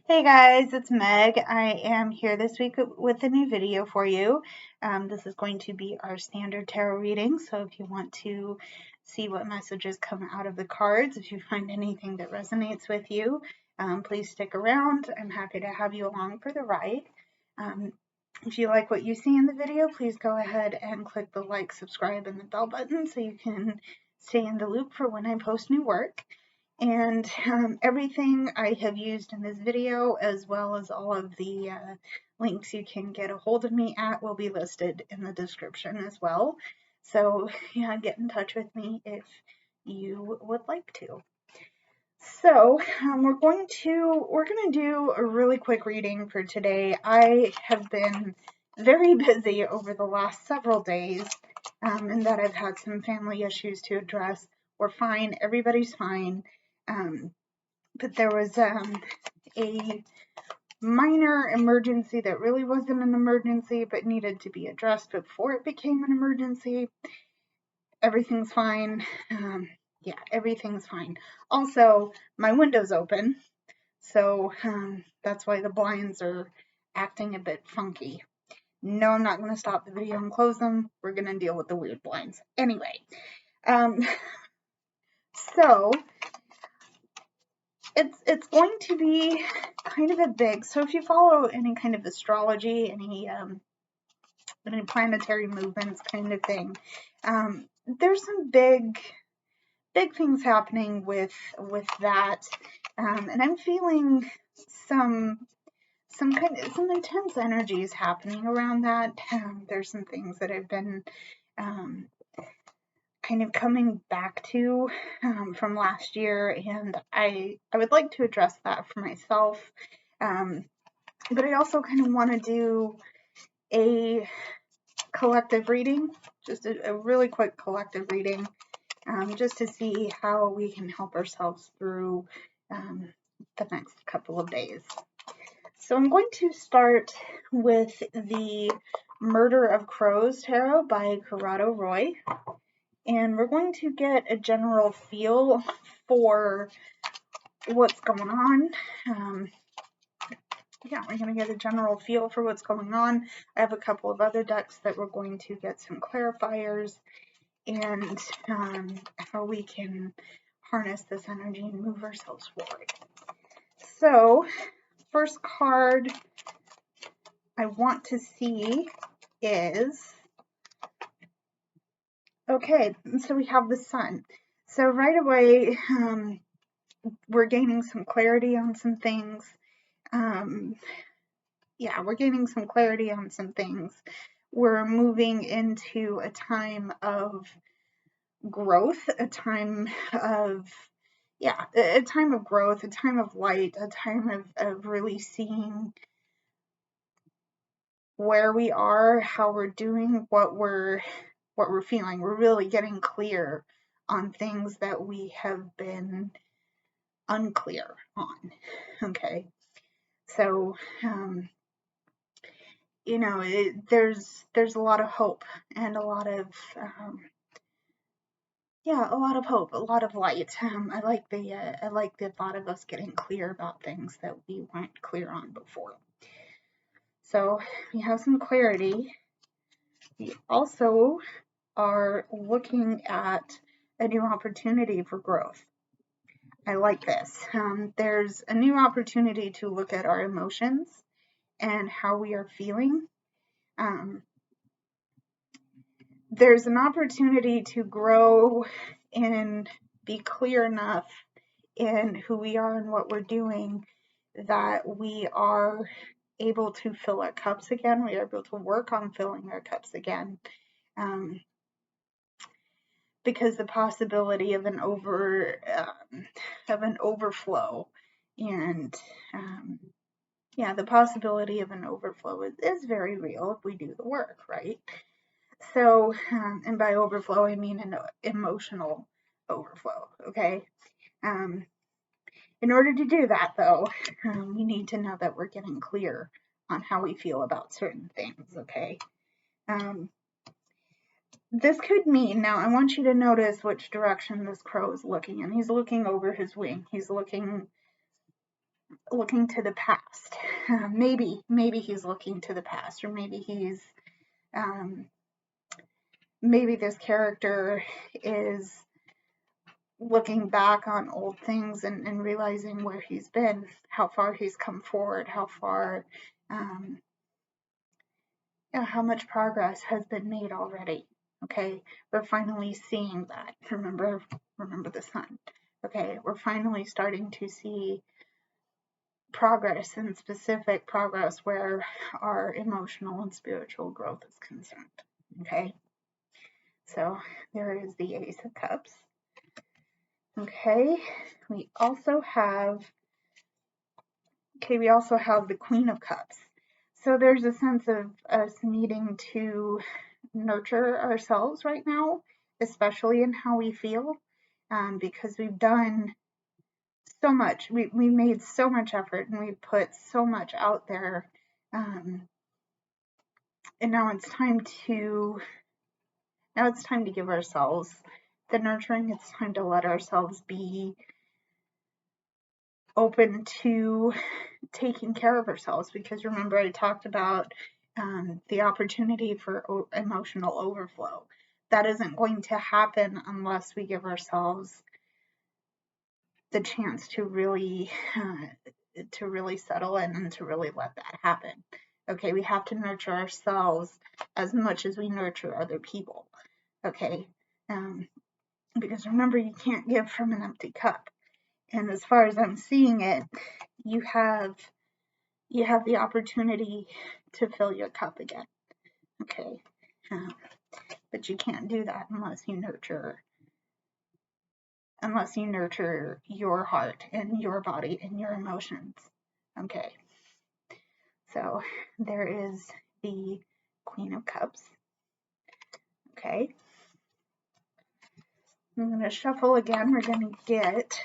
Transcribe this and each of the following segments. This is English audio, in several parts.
Hey guys, it's Meg. I am here this week with a new video for you. This is going to be our standard tarot reading, so if you want to see what messages come out of the cards, if you find anything that resonates with you, please stick around. I'm happy to have you along for the ride. If you like what you see in the video, please go ahead and click the like, subscribe, and the bell button so you can stay in the loop for when I post new work. And everything I have used in this video, as well as all of the links you can get a hold of me at, will be listed in the description as well. So yeah, get in touch with me if you would like to. So we're going to do a really quick reading for today. I have been very busy over the last several days, and that I've had some family issues to address. We're fine. Everybody's fine. But there was a minor emergency that really wasn't an emergency but needed to be addressed before it became an emergency. Everything's fine. Yeah, everything's fine. Also, my window's open, so that's why the blinds are acting a bit funky. No, I'm not going to stop the video and close them. We're going to deal with the weird blinds. Anyway, so it's going to be kind of a big, so if you follow any kind of astrology, any planetary movements kind of thing, there's some big things happening with that, and I'm feeling some intense energies happening around that. There's some things that I've been kind of coming back to from last year, and I would like to address that for myself, but I also kind of want to do a collective reading, just a really quick collective reading, just to see how we can help ourselves through the next couple of days. So I'm going to start with the Murder of Crows Tarot by Corrado Roy. And we're going to get a general feel for what's going on. Yeah, we're going to get a general feel for what's going on. I have a couple of other decks that we're going to get some clarifiers and how we can harness this energy and move ourselves forward. So, first card I want to see is, okay, so we have the Sun. So right away, we're gaining some clarity on some things. Yeah, we're gaining some clarity on some things. We're moving into a time of growth, a time of, yeah, a time of growth, a time of light, a time of really seeing where we are, how we're doing, what we're feeling. We're really getting clear on things that we have been unclear on. Okay, so you know, there's a lot of hope and a lot of yeah, a lot of hope, a lot of light. I like the thought of us getting clear about things that we weren't clear on before. So we have some clarity. We also are looking at a new opportunity for growth. I like this. There's a new opportunity to look at our emotions and how we are feeling. There's an opportunity to grow and be clear enough in who we are and what we're doing that we are able to fill our cups again. We are able to work on filling our cups again. Because the possibility of an overflow and yeah, the possibility of an overflow is very real if we do the work, right? So, and by overflow, I mean an emotional overflow, okay? In order to do that, though, we need to know that we're getting clear on how we feel about certain things, okay? This could mean, now I want you to notice which direction this crow is looking, and he's looking over his wing. He's looking looking to the past. Maybe he's looking to the past, or maybe he's maybe this character is looking back on old things and realizing where he's been, how far he's come forward, how far, how much progress has been made already. Okay, we're finally seeing that. Remember the sun. Okay, we're finally starting to see progress, and specific progress where our emotional and spiritual growth is concerned. Okay, so there is the Ace of Cups. Okay, we also have the Queen of Cups. So there's a sense of us needing to nurture ourselves right now, especially in how we feel, because we've done so much. We made so much effort, and we put so much out there, and now it's time to give ourselves the nurturing. It's time to let ourselves be open to taking care of ourselves, because remember, I talked about the opportunity for emotional overflow. That isn't going to happen unless we give ourselves the chance to really settle in and to really let that happen. Okay, we have to nurture ourselves as much as we nurture other people. Okay, because remember, you can't give from an empty cup. And as far as I'm seeing it, you have the opportunity to fill your cup again. Okay, but you can't do that unless you nurture your heart and your body and your emotions. Okay, so there is the Queen of Cups. Okay, I'm going to shuffle again. We're going to get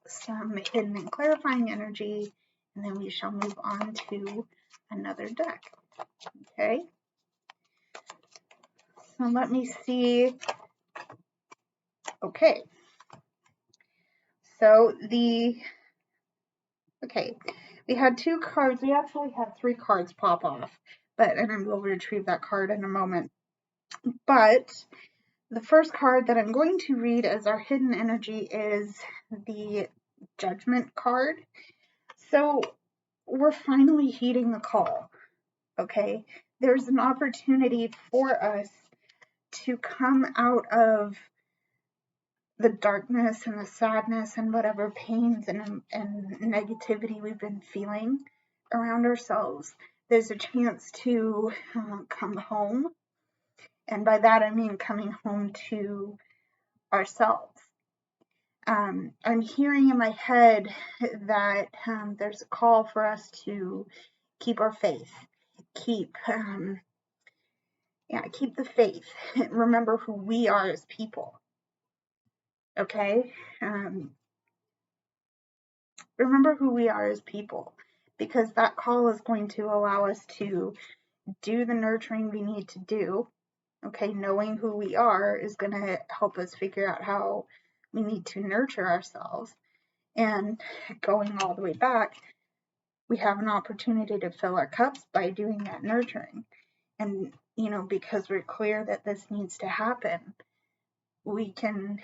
some hidden and clarifying energy, and then we shall move on to another deck. Okay, so let me see. Okay, so we had two cards. We actually had three cards pop off, and I will retrieve that card in a moment. But the first card that I'm going to read as our hidden energy is the Judgment card. So we're finally heeding the call. Okay, there's an opportunity for us to come out of the darkness and the sadness and whatever pains and negativity we've been feeling around ourselves. There's a chance to come home, and by that I mean coming home to ourselves. I'm hearing in my head that there's a call for us to keep our faith, keep the faith. Remember who we are as people. Okay, remember who we are as people, because that call is going to allow us to do the nurturing we need to do. Okay, knowing who we are is going to help us figure out how we need to nurture ourselves. And going all the way back, we have an opportunity to fill our cups by doing that nurturing. And, because we're clear that this needs to happen, we can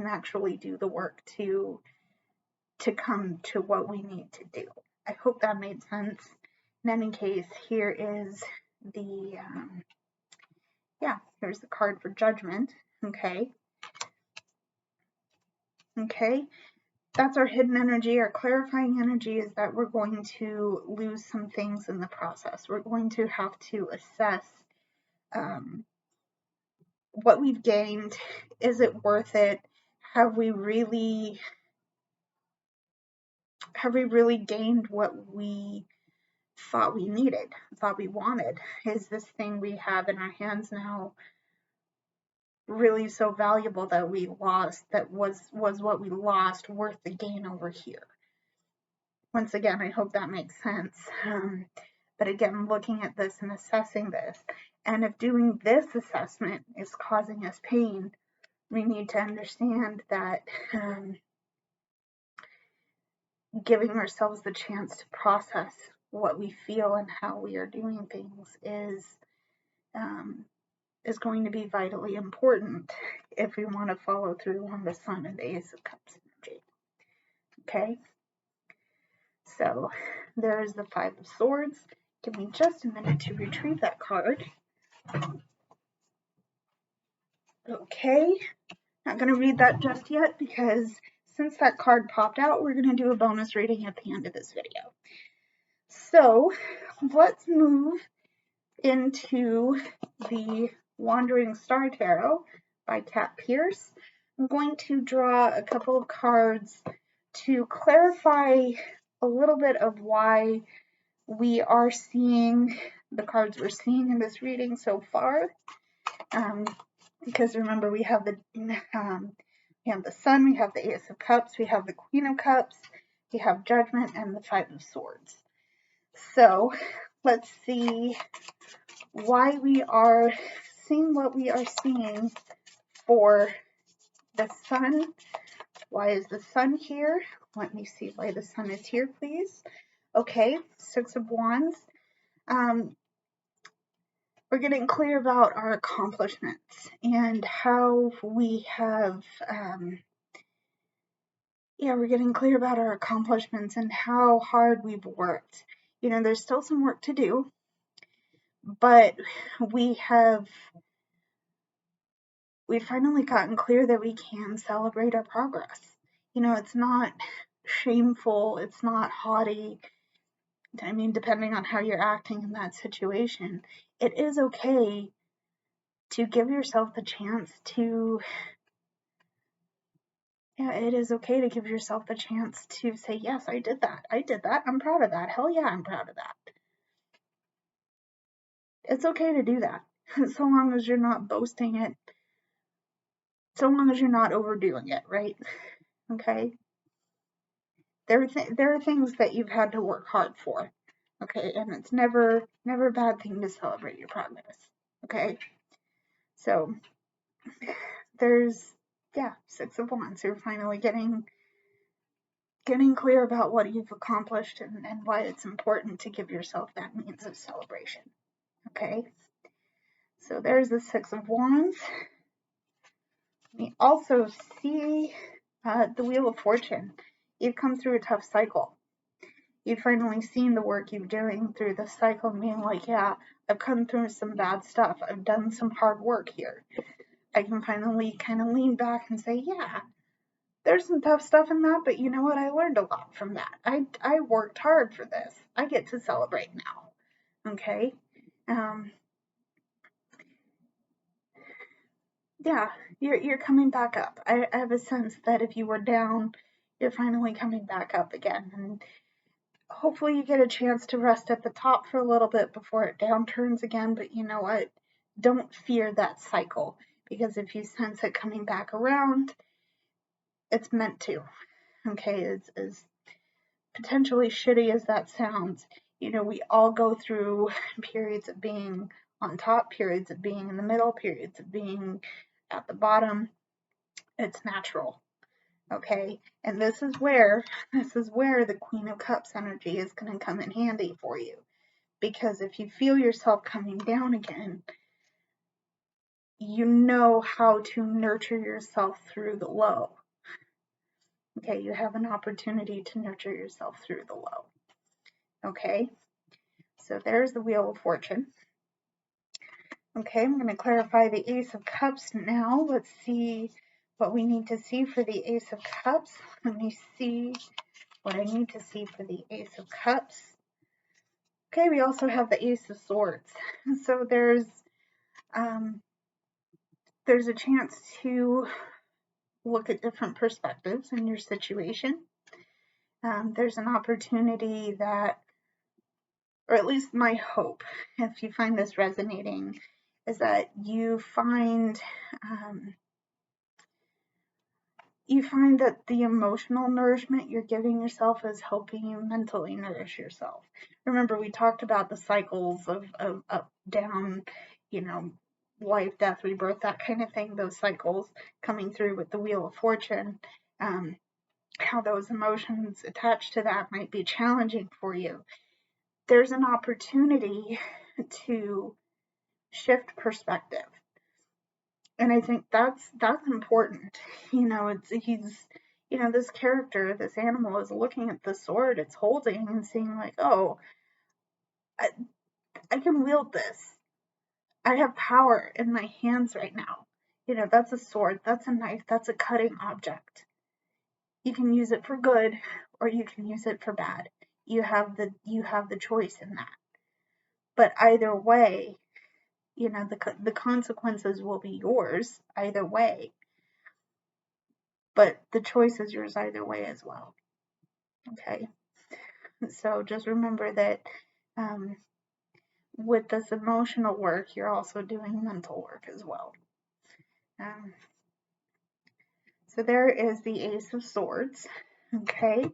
actually do the work to come to what we need to do. I hope that made sense. In any case, here is the here's the card for Judgment. Okay, that's our hidden energy. Our clarifying energy is that we're going to lose some things in the process. We're going to have to assess what we've gained. Is it worth it? Have we really gained what we thought we needed, thought we wanted? Is this thing we have in our hands now really so valuable that we lost, that was what we lost worth the gain over here? Once again, I hope that makes sense. But again, looking at this and assessing this, and if doing this assessment is causing us pain, we need to understand that giving ourselves the chance to process what we feel and how we are doing things is going to be vitally important if we want to follow through on the Sun and the Ace of Cups energy. Okay, so there's the Five of Swords. Give me just a minute to retrieve that card. Okay, not going to read that just yet because since that card popped out, we're going to do a bonus reading at the end of this video. So let's move into the Wandering Star Tarot by Kat Pierce. I'm going to draw a couple of cards to clarify a little bit of why we are seeing the cards we're seeing in this reading so far. Because remember, we have the Sun, we have the Ace of Cups, we have the Queen of Cups, we have Judgment, and the Five of Swords. So let's see why we are seeing what we are seeing for the Sun. Why is the Sun here? Let me see why the Sun is here, please. Okay, Six of Wands. We're getting clear about our accomplishments and how we have, we're getting clear about our accomplishments and how hard we've worked. You know, there's still some work to do, but we've finally gotten clear that we can celebrate our progress. You know, it's not shameful, it's not haughty. I mean, depending on how you're acting in that situation, it is okay to give yourself the chance to, it is okay to give yourself the chance to say, yes, I did that, I'm proud of that, hell yeah, I'm proud of that. It's okay to do that, so long as you're not boasting it, so long as you're not overdoing it, right? Okay? There are things that you've had to work hard for, okay? And it's never a bad thing to celebrate your progress, okay? So there's, Six of Wands. You're finally getting clear about what you've accomplished and why it's important to give yourself that means of celebration, okay? So there's the Six of Wands. We also see the Wheel of Fortune. You've come through a tough cycle. You've finally seen the work you're doing through the cycle and being like, yeah, I've come through some bad stuff. I've done some hard work here. I can finally kind of lean back and say, yeah, there's some tough stuff in that, but you know what? I learned a lot from that. I worked hard for this. I get to celebrate now. Okay? You're coming back up. I have a sense that if you were down, you're finally coming back up again. And hopefully you get a chance to rest at the top for a little bit before it downturns again. But you know what? Don't fear that cycle, because if you sense it coming back around, it's meant to. Okay? As potentially shitty as that sounds, you know, we all go through periods of being on top, periods of being in the middle, periods of being at the bottom. It's natural. Okay, and this is where the Queen of Cups energy is going to come in handy for you, because if you feel yourself coming down again, you know how to nurture yourself through the low. Okay, you have an opportunity to nurture yourself through the low. Okay, so there's the Wheel of Fortune. Okay, I'm going to clarify the Ace of Cups now. Let's see what we need to see for the Ace of Cups. Let me see what I need to see for the Ace of Cups. Okay, we also have the Ace of Swords. So there's a chance to look at different perspectives in your situation. There's an opportunity that, or at least my hope, if you find this resonating, is that you find that the emotional nourishment you're giving yourself is helping you mentally nourish yourself. Remember, we talked about the cycles of up, down, you know, life, death, rebirth, that kind of thing, those cycles coming through with the Wheel of Fortune. how those emotions attached to that might be challenging for you. There's an opportunity to shift perspective. And I think that's important. This character, this animal is looking at the sword it's holding and seeing like, oh, I can wield this. I have power in my hands right now. That's a sword, that's a knife, that's a cutting object. You can use it for good or you can use it for bad. You have the choice in that. But either way, the consequences will be yours either way. But the choice is yours either way as well. Okay? So just remember that with this emotional work, you're also doing mental work as well. So there is the Ace of Swords. Okay?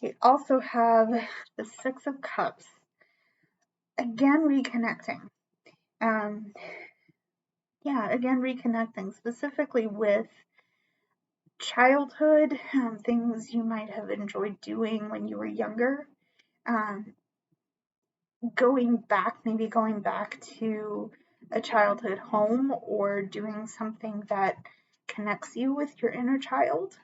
You also have the Six of Cups. Again, reconnecting. Again, reconnecting specifically with childhood, things you might have enjoyed doing when you were younger. Going back to a childhood home or doing something that connects you with your inner child.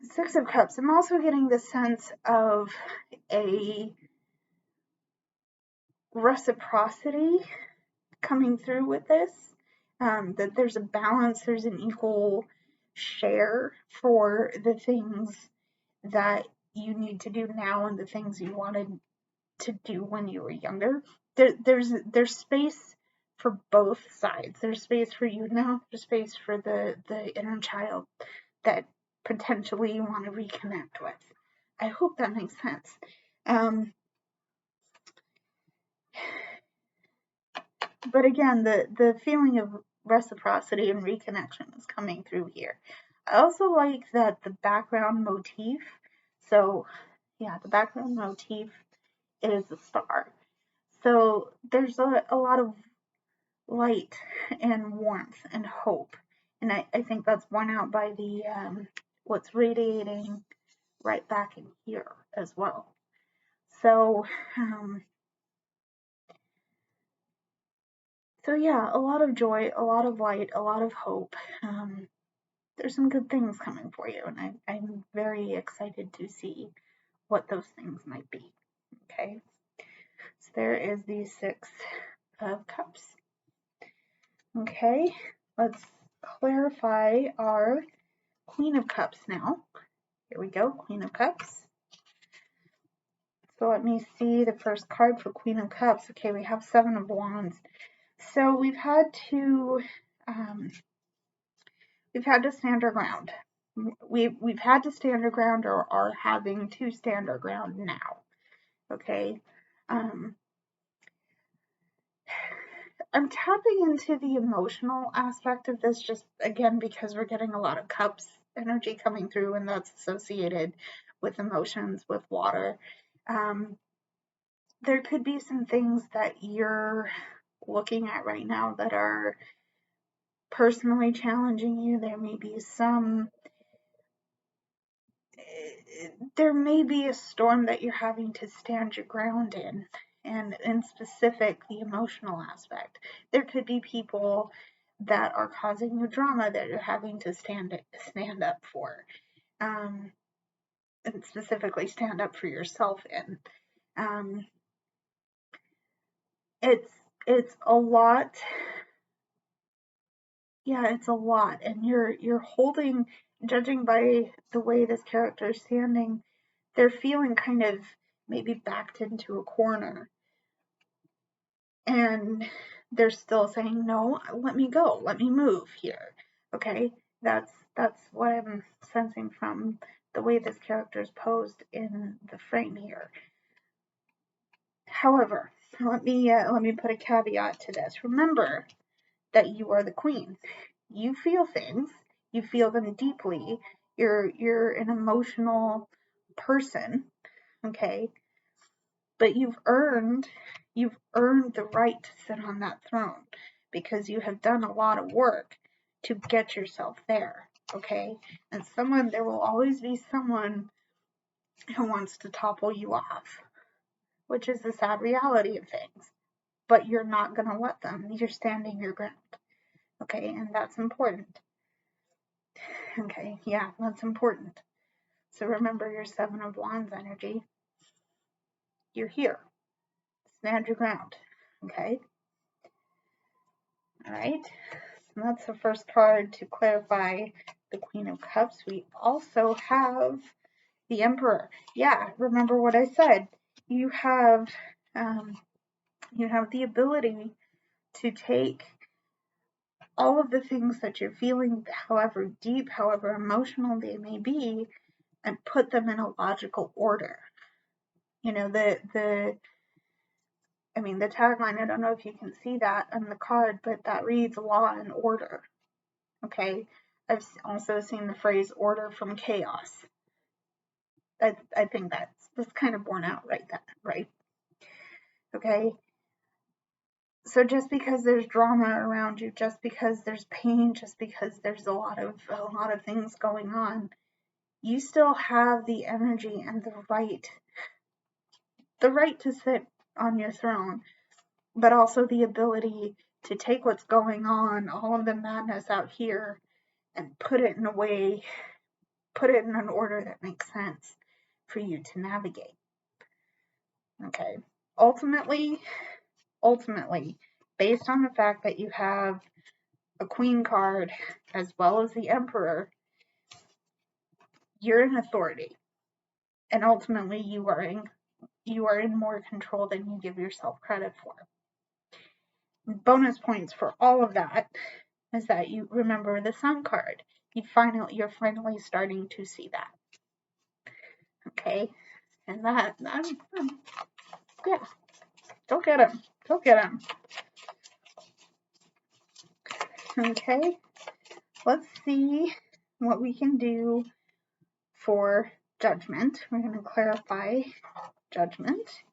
Six of Cups, I'm also getting the sense of a reciprocity coming through with this, that there's a balance, there's an equal share for the things that you need to do now and the things you wanted to do when you were younger. There's space for both sides. There's space for you now, there's space for the inner child that potentially you want to reconnect with. I hope that makes sense. But again, the feeling of reciprocity and reconnection is coming through here. I also like that the background motif, so yeah, the background motif is a star. So there's a lot of light and warmth and hope. And I think that's borne out by the what's radiating right back in here as well. So yeah, a lot of joy, a lot of light, a lot of hope. There's some good things coming for you, and I'm very excited to see what those things might be. Okay, so there is the Six of Cups. Okay, let's clarify our Queen of Cups now. Here we go, Queen of Cups. So let me see the first card for Queen of Cups. Okay, we have Seven of Wands. So we've had to stand our ground. We've had to stand our ground or are having to stand our ground now. Okay. I'm tapping into the emotional aspect of this just again because we're getting a lot of cups energy coming through, and that's associated with emotions, with water. There could be some things that you're looking at right now that are personally challenging you. There may be a storm that you're having to stand your ground in, and in specific, the emotional aspect. There could be people that are causing you drama that you're having to stand up for, and specifically stand up for yourself in. It's a lot. Yeah, it's a lot, and you're holding, judging by the way this character is standing, they're feeling kind of maybe backed into a corner, and they're still saying, no, let me go, let me move here. Okay, that's what I'm sensing from the way this character is posed in the frame here. However, let me put a caveat to this. Remember that you are the queen. You feel things, you feel them deeply. You're an emotional person, okay? But you've earned the right to sit on that throne because you have done a lot of work. to get yourself there, okay? And there will always be someone who wants to topple you off, which is the sad reality of things. But you're not going to let them. You're standing your ground, okay? And that's important, okay? Yeah, that's important. So remember your Seven of Wands energy. You're here. Stand your ground, okay? All right. So that's the first card to clarify the Queen of Cups. We also have the Emperor. Yeah, remember what I said. You have the ability to take all of the things that you're feeling, however deep, however emotional they may be, and put them in a logical order. You know, the tagline, I don't know if you can see that on the card, but that reads law and order. Okay. I've also seen the phrase order from chaos. I think that's kind of borne out right? Okay. So just because there's drama around you, just because there's pain, just because there's a lot of things going on, you still have the energy and the right to sit on your throne, but also the ability to take what's going on, all of the madness out here, and put it in an order that makes sense for you to navigate. Okay. Ultimately, based on the fact that you have a Queen card as well as the Emperor, you're in authority. And ultimately you are in more control than you give yourself credit for. Bonus points for all of that is that you remember the Sun card. You're finally starting to see that. Okay? And that yeah. Go get him. Okay? Let's see what we can do for Judgment. We're going to clarify Judgment.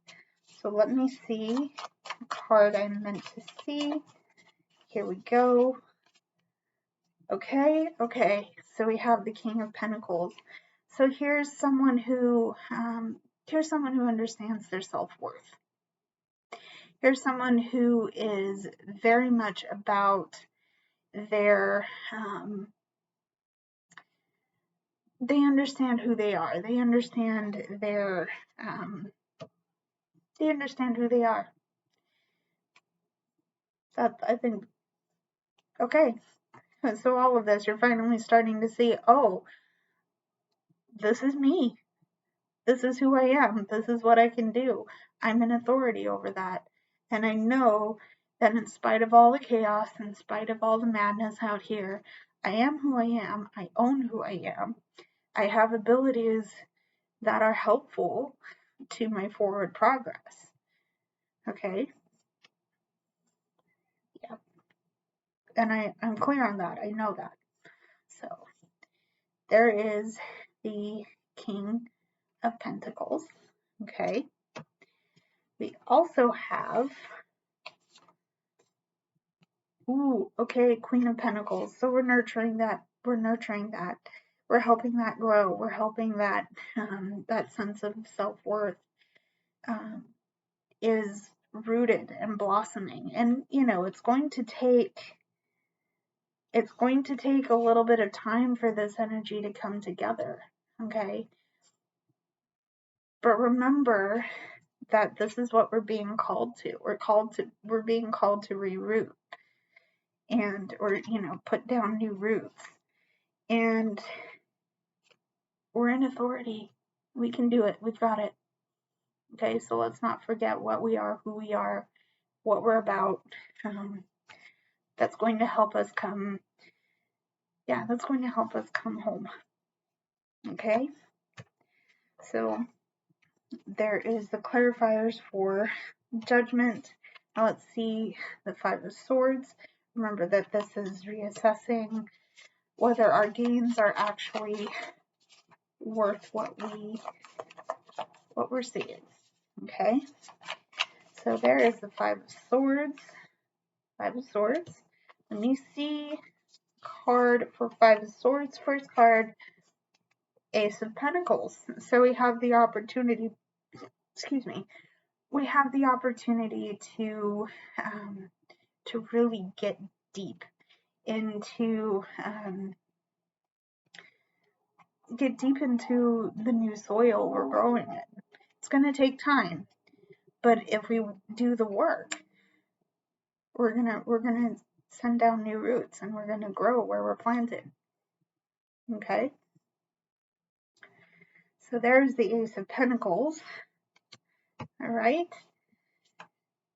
So let me see the card I meant to see. Here we go. Okay. So we have the King of Pentacles. So here's someone who understands their self-worth. Here's someone who is very much about their they understand who they are. They understand who they are. That, I think, okay. So all of this, you're finally starting to see, oh, this is me. This is who I am. This is what I can do. I'm in authority over that. And I know that in spite of all the chaos, in spite of all the madness out here, I am who I am. I own who I am. I have abilities that are helpful to my forward progress. Okay? Yeah. And I'm clear on that. I know that. So there is the King of Pentacles. Okay? We also have Queen of Pentacles. So we're nurturing that. We're helping that grow. We're helping that that sense of self-worth is rooted and blossoming. And it's going to take a little bit of time for this energy to come together. Okay? But remember that this is what we're being called to. We're being called to reroot or put down new roots. And we're in authority. We can do it. We've got it. Okay, so let's not forget what we are, who we are, what we're about. That's going to help us come home. Okay? So there is the clarifiers for Judgment. Now let's see the Five of Swords. Remember that this is reassessing whether our gains are actually worth what we're seeing. Okay? So there is the Five of Swords. Let me see card for Five of Swords. First card, Ace of Pentacles. So we have the opportunity, we have the opportunity to really get deep into the new soil we're growing in. It's going to take time, but if we do the work, we're gonna send down new roots, and we're gonna grow where we're planted. Okay. So there's the Ace of Pentacles. All right.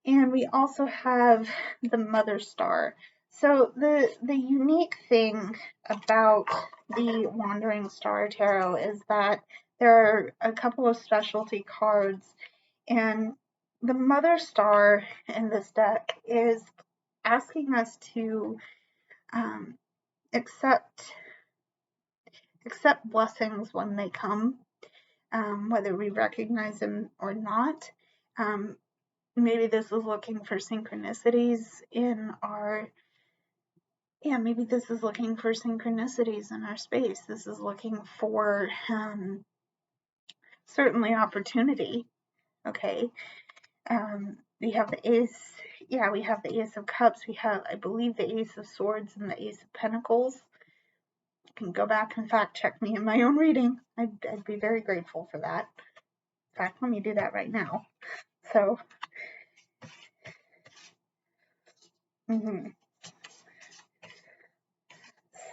And we also have the Mother Star. So the unique thing about the Wandering Star Tarot is that there are a couple of specialty cards, and the Mother Star in this deck is asking us to accept blessings when they come, whether we recognize them or not. Maybe this is looking for synchronicities in our, maybe this is looking for synchronicities in our space. This is looking for certainly opportunity. Okay. We have the Ace, we have the Ace of Cups. We have, I believe, the Ace of Swords and the Ace of Pentacles. You can go back and fact check me in my own reading. I'd be very grateful for that. In fact, let me do that right now. So,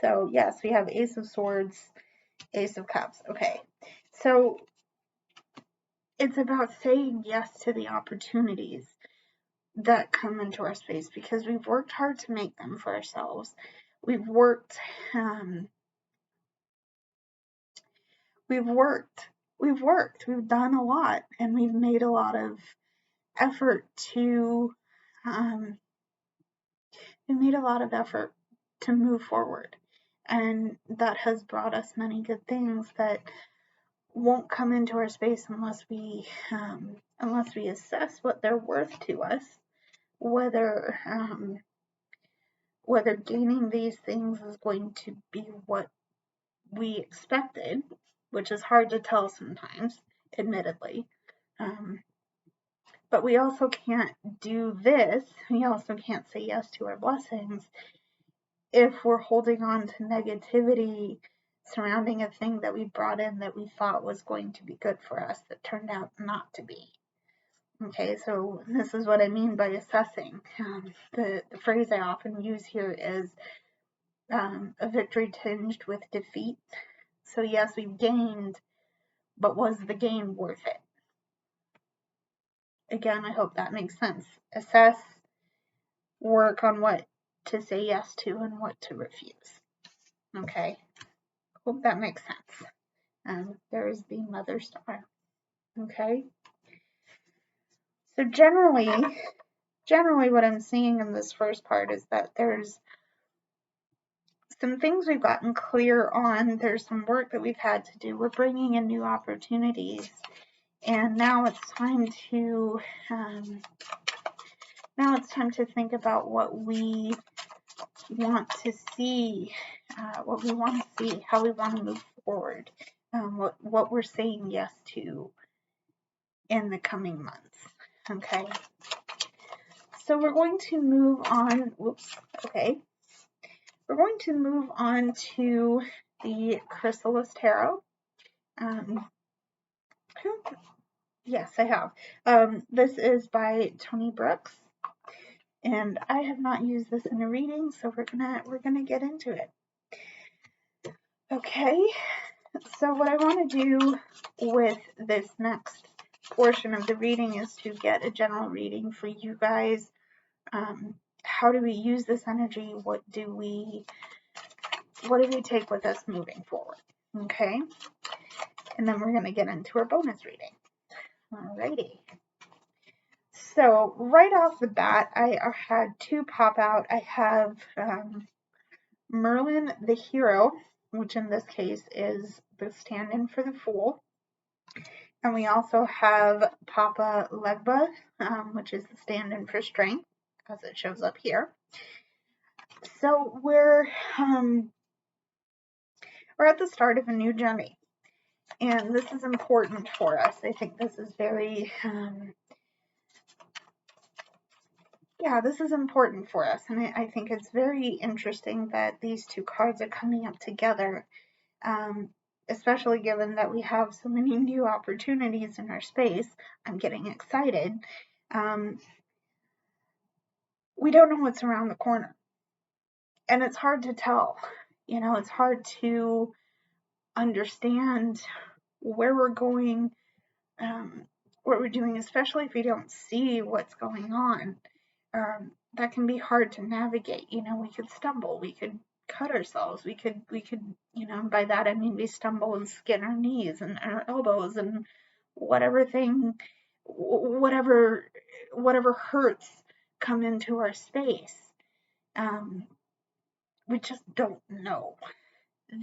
so yes, we have Ace of Swords, Ace of Cups. Okay, so it's about saying yes to the opportunities that come into our space, because we've worked hard to make them for ourselves. We've worked, we've done a lot, and we've made a lot of effort to, move forward. And that has brought us many good things that won't come into our space unless we assess what they're worth to us, whether gaining these things is going to be what we expected, which is hard to tell sometimes, admittedly. But we also can't do this. We also can't say yes to our blessings if we're holding on to negativity surrounding a thing that we brought in that we thought was going to be good for us that turned out not to be. Okay, so this is what I mean by assessing. The phrase I often use here is a victory tinged with defeat. So yes, we've gained, but was the gain worth it? Again, I hope that makes sense. Assess, work on what to say yes to and what to refuse. Okay, hope that makes sense. There's the Mother Star. Okay, so generally what I'm seeing in this first part is that there's some things we've gotten clear on. There's some work that we've had to do. We're bringing in new opportunities, and now it's time to think about what we want to see, how we want to move forward, what we're saying yes to in the coming months. Okay, so we're going to move on. We're going to move on to the Chrysalis Tarot. Yes, I have. This is by Toney Brooks, and I have not used this in a reading, so we're gonna get into it. Okay, so what I want to do with this next portion of the reading is to get a general reading for you guys. How do we use this energy? What do we take with us moving forward? Okay, and then we're going to get into our bonus reading. Alrighty. So right off the bat, I had two pop out. I have Merlin the Hero, which in this case is the stand-in for the Fool. And we also have Papa Legba, which is the stand-in for Strength, as it shows up here. So we're at the start of a new journey, and this is important for us. I think this is very, this is important for us, and I think it's very interesting that these two cards are coming up together, especially given that we have so many new opportunities in our space. I'm getting excited. We don't know what's around the corner, and it's hard to tell. You know, it's hard to understand where we're going, what we're doing, especially if we don't see what's going on. That can be hard to navigate. You know, we could stumble, we could cut ourselves, we could, you know, by that I mean we stumble and skin our knees and our elbows and whatever hurts come into our space. We just don't know.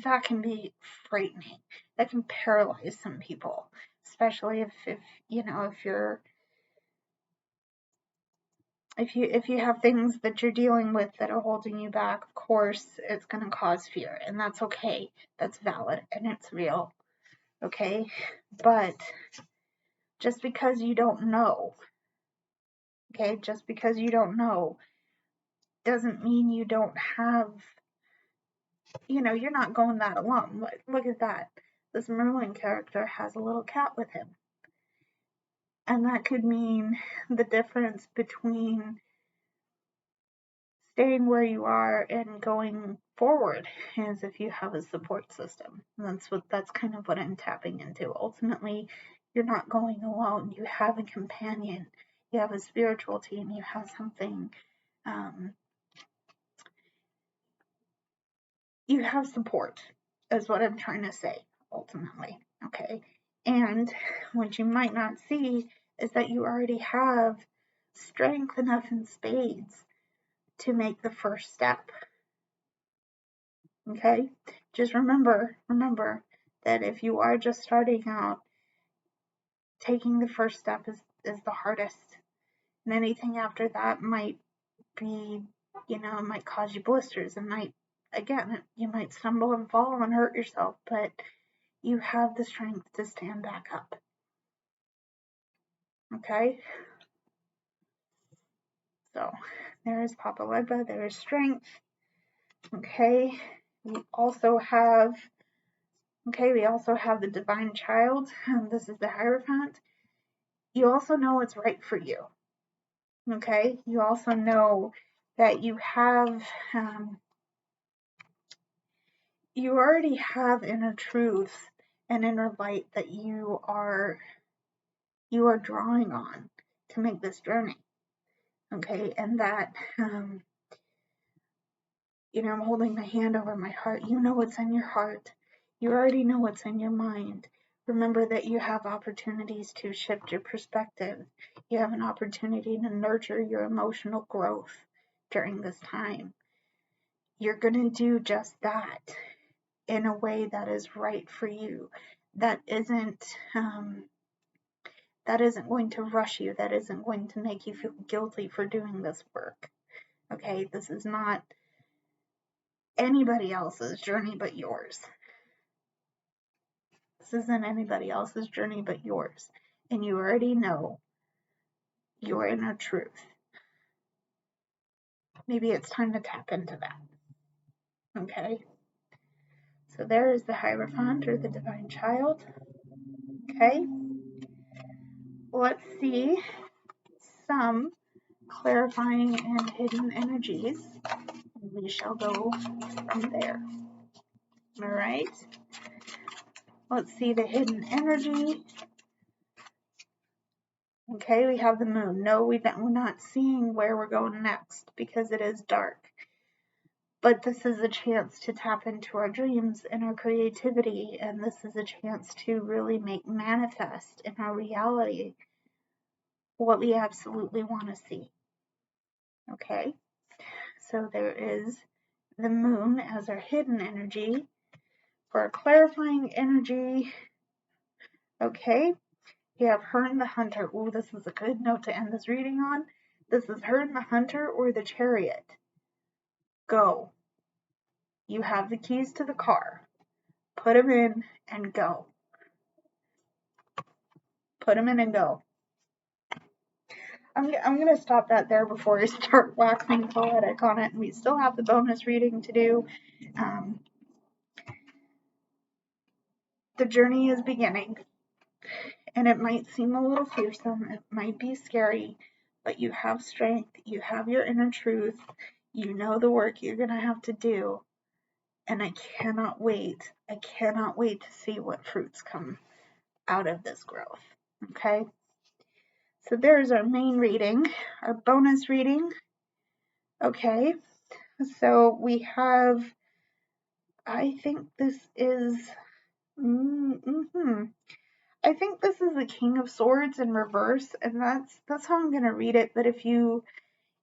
That can be frightening. That can paralyze some people, especially if you know, if you have things that you're dealing with that are holding you back. Of course, it's going to cause fear, and that's okay. That's valid and it's real. Okay, but just because you don't know, just because you don't know doesn't mean you don't have, you know, you're not going that alone. Look at that. This Merlin character has a little cat with him. And that could mean the difference between staying where you are and going forward is if you have a support system. That's kind of what I'm tapping into. Ultimately, you're not going alone. You have a companion. You have a spiritual team. You have something. You have support, is what I'm trying to say, ultimately. Okay. And what you might not see is that you already have strength enough in spades to make the first step. Okay? Just remember that if you are just starting out, taking the first step is the hardest. And anything after that might be, you know, it might cause you blisters. You might stumble and fall and hurt yourself, but you have the strength to stand back up. Okay? So, there is Papa Legba, there is strength. Okay? We also have the Divine Child. This is the Hierophant. You also know what's right for you. Okay? You also know that you have, you already have inner truth and inner light that you are drawing on to make this journey. Okay? And that, you know, I'm holding my hand over my heart. You know what's in your heart. You already know what's in your mind. Remember that you have opportunities to shift your perspective. You have an opportunity to nurture your emotional growth during this time. You're going to do just that in a way that is right for you. That isn't going to rush you. That isn't going to make you feel guilty for doing this work. Okay, this is not anybody else's journey but yours. This isn't anybody else's journey but yours. And you already know your inner truth. Maybe it's time to tap into that. Okay? So there is the Hierophant, or the Divine Child. Okay? Let's see some clarifying and hidden energies. We shall go from there. All right? Let's see the hidden energy. Okay, we have the Moon. No, we're not seeing where we're going next because it is dark. But this is a chance to tap into our dreams and our creativity, and this is a chance to really make manifest in our reality what we absolutely want to see. Okay, so there is the Moon as our hidden energy. For our clarifying energy, okay, you have Herne the Hunter. Ooh, this is a good note to end this reading on. This is Herne the Hunter or the Chariot. Go. You have the keys to the car. Put them in and go. Put them in and go. I'm going to stop that there before I start waxing poetic on it. We still have the bonus reading to do. The journey is beginning, and it might seem a little fearsome. It might be scary, but you have strength. You have your inner truth. You know the work you're going to have to do. And I cannot wait. I cannot wait to see what fruits come out of this growth. Okay? So there's our main reading, our bonus reading. Okay? So we have, I think this is, I think this is the King of Swords in reverse, and that's how I'm going to read it. But if you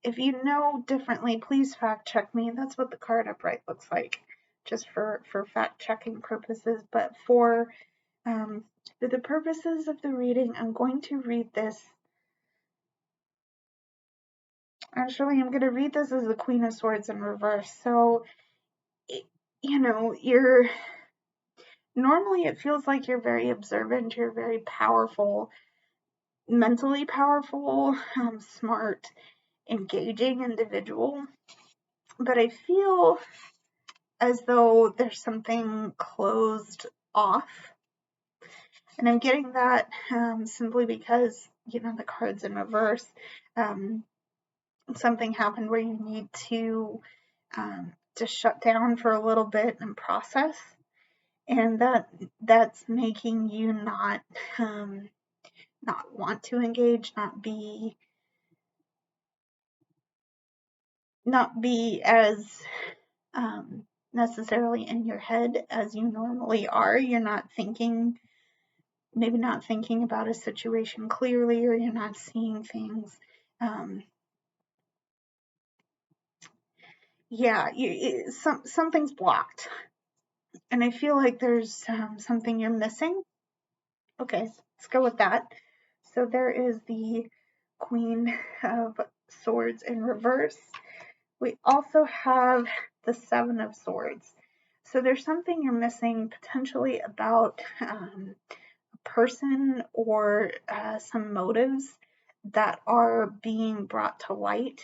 know differently, please fact check me. That's what the card upright looks like, just for fact checking purposes. But for the purposes of the reading, I'm going to read this. Actually, I'm going to read this as the Queen of Swords in reverse. So, normally it feels like you're very observant, you're very powerful, mentally powerful, smart, engaging individual. But I feel as though there's something closed off. And I'm getting that simply because, the card's in reverse. Something happened where you need to just shut down for a little bit and process. And that's making you not want to engage, not be as necessarily in your head as you normally are. You're not thinking about a situation clearly, or you're not seeing things. Something's blocked. And I feel like there's something you're missing. Okay, let's go with that. So there is the Queen of Swords in reverse. We also have the Seven of Swords. So there's something you're missing potentially about a person or some motives that are being brought to light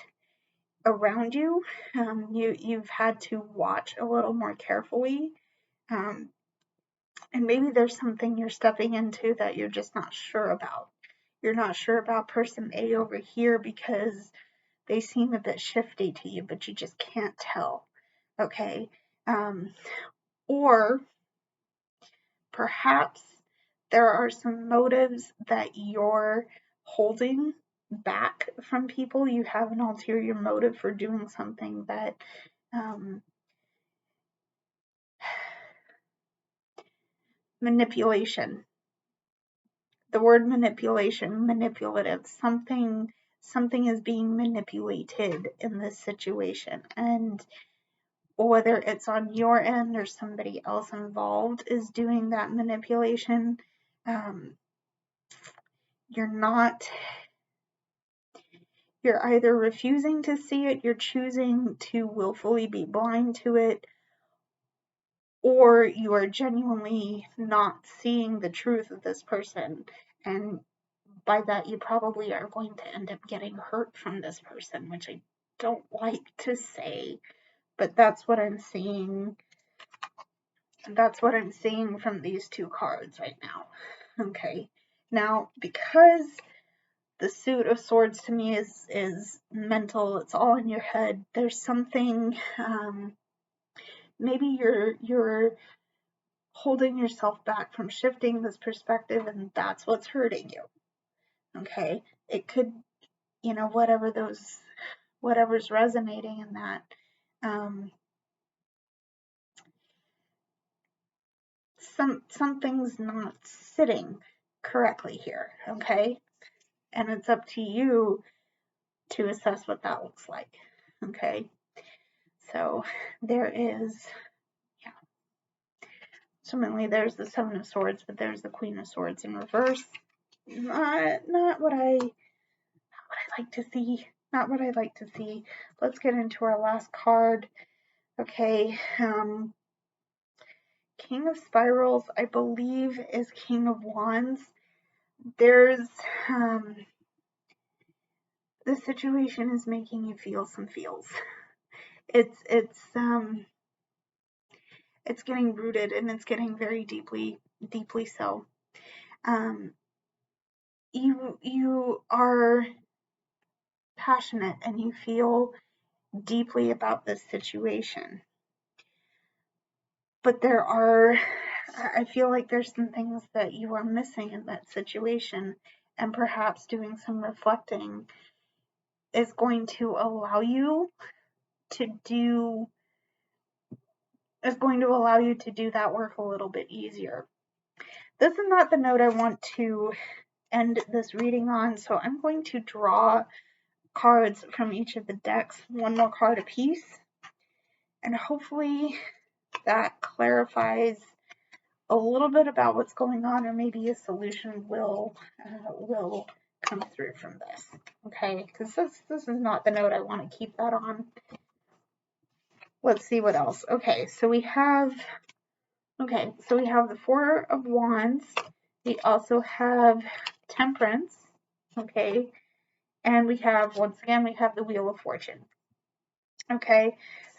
around you. You've had to watch a little more carefully. And maybe there's something you're stepping into that you're just not sure about. You're not sure about person A over here because they seem a bit shifty to you, but you just can't tell. Okay? Or perhaps there are some motives that you're holding back from people. You have an ulterior motive for doing something that manipulation. The word manipulation, manipulative, something is being manipulated in this situation. And whether it's on your end or somebody else involved is doing that manipulation, you're either refusing to see it, you're choosing to willfully be blind to it, or you are genuinely not seeing the truth of this person. And by that, you probably are going to end up getting hurt from this person, which I don't like to say, but that's what I'm seeing. That's what I'm seeing from these two cards right now. Okay. Now, because the Suit of Swords to me is mental, it's all in your head. There's something, maybe you're holding yourself back from shifting this perspective, and that's what's hurting you. Okay. It could, whatever's resonating in that. Something's not sitting correctly here, okay? And it's up to you to assess what that looks like, okay? So there is, ultimately there's the Seven of Swords, but there's the Queen of Swords in reverse. Not what I like to see. not what I'd like to see. Let's get into our last card. Okay, King of Spirals, I believe, is King of Wands. There's, the situation is making you feel some feels. It's getting rooted, and it's getting very deeply so. You are passionate and you feel deeply about this situation. But I feel like there's some things that you are missing in that situation, and perhaps doing some reflecting is going to allow you to do that work a little bit easier. This is not the note I want to end this reading on, so I'm going to draw cards from each of the decks, one more card apiece, and hopefully that clarifies a little bit about what's going on, or maybe a solution will come through from this. Okay, because this is not the note I want to keep that on. Let's see what else. Okay, so we have the Four of Wands. We also have Temperance. Okay, and once again we have the Wheel of Fortune. Okay,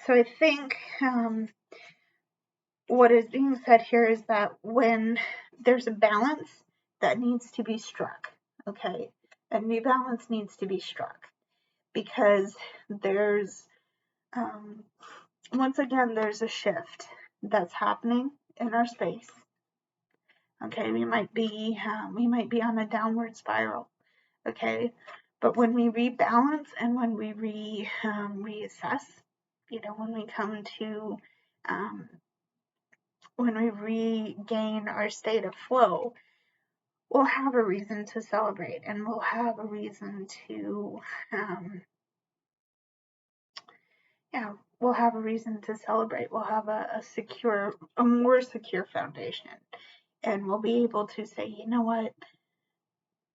so I think what is being said here is that when there's a balance that needs to be struck, okay, a new balance needs to be struck, because there's once again there's a shift that's happening in our space. Okay, we might be on a downward spiral. Okay, but when we rebalance and when we reassess, when we come to when we regain our state of flow, we'll have a reason to celebrate, and we'll have a reason to we'll have a reason to celebrate. We'll have a more secure foundation, and we'll be able to say, you know what,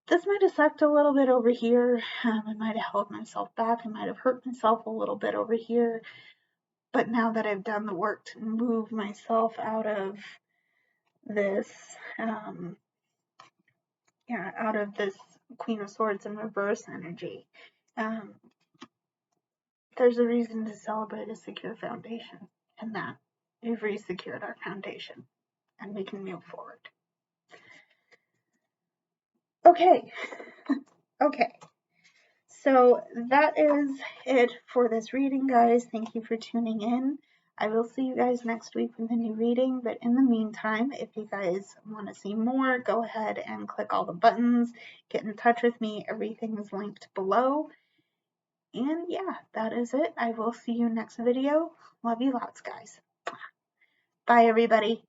this might have sucked a little bit over here. I might have held myself back. I might have hurt myself a little bit over here. But now that I've done the work to move myself out of this, Queen of Swords in reverse energy, there's a reason to celebrate a secure foundation, and that we've re-secured our foundation, and we can move forward. Okay. Okay. So that is it for this reading, guys. Thank you for tuning in. I will see you guys next week with a new reading, but in the meantime, if you guys want to see more, go ahead and click all the buttons, get in touch with me. Everything is linked below. And yeah, that is it. I will see you next video. Love you lots, guys. Bye, everybody.